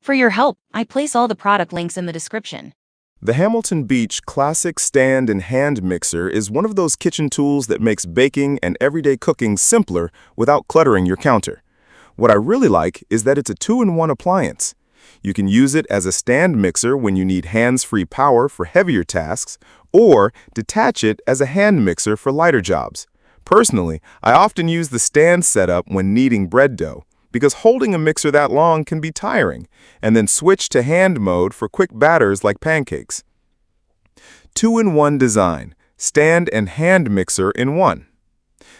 For your help, I place all the product links in the description. The Hamilton Beach Classic Stand and Hand Mixer is one of those kitchen tools that makes baking and everyday cooking simpler without cluttering your counter. What I really like is that it's a two-in-one appliance. You can use it as a stand mixer when you need hands-free power for heavier tasks, or detach it as a hand mixer for lighter jobs. Personally, I often use the stand setup when kneading bread dough, because holding a mixer that long can be tiring, and then switch to hand mode for quick batters like pancakes. Two-in-one design, stand and hand mixer in one.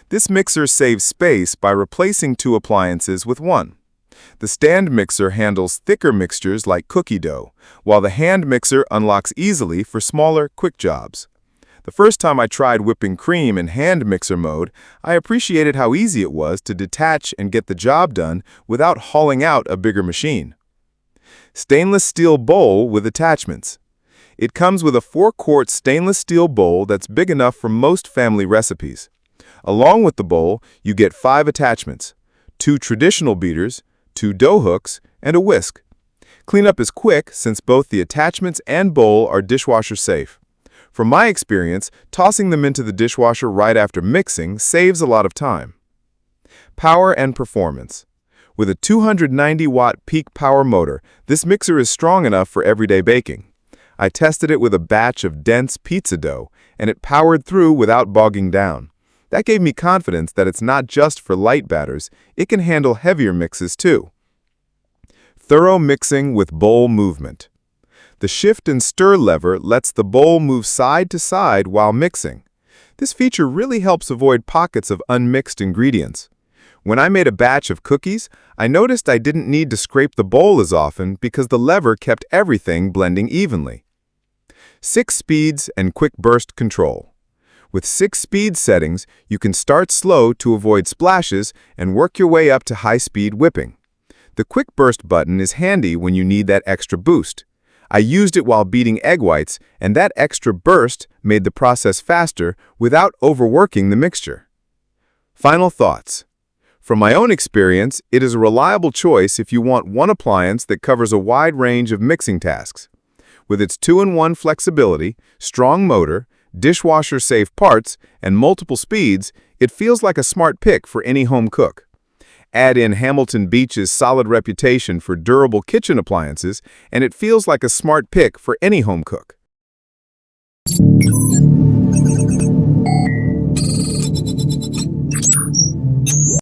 This mixer saves space by replacing two appliances with one. The stand mixer handles thicker mixtures like cookie dough, while the hand mixer unlocks easily for smaller, quick jobs. The first time I tried whipping cream in hand mixer mode, I appreciated how easy it was to detach and get the job done without hauling out a bigger machine. Stainless steel bowl with attachments. It comes with a 4-quart stainless steel bowl that's big enough for most family recipes. Along with the bowl, you get 5 attachments: 2 traditional beaters, 2 dough hooks, and a whisk. Cleanup is quick since both the attachments and bowl are dishwasher safe. From my experience, tossing them into the dishwasher right after mixing saves a lot of time. Power and performance. With a 290-watt peak power motor, this mixer is strong enough for everyday baking. I tested it with a batch of dense pizza dough, and it powered through without bogging down. That gave me confidence that it's not just for light batters, it can handle heavier mixes too. Thorough mixing with bowl movement. The shift and stir lever lets the bowl move side to side while mixing. This feature really helps avoid pockets of unmixed ingredients. When I made a batch of cookies, I noticed I didn't need to scrape the bowl as often because the lever kept everything blending evenly. 6 speeds and quick burst control. With 6 speed settings, you can start slow to avoid splashes and work your way up to high-speed whipping. The quick burst button is handy when you need that extra boost. I used it while beating egg whites, and that extra burst made the process faster without overworking the mixture. Final thoughts. From my own experience, it is a reliable choice if you want one appliance that covers a wide range of mixing tasks. With its two-in-one flexibility, strong motor, dishwasher-safe parts, and multiple speeds, it feels like a smart pick for any home cook. Add in Hamilton Beach's solid reputation for durable kitchen appliances, and it feels like a smart pick for any home cook.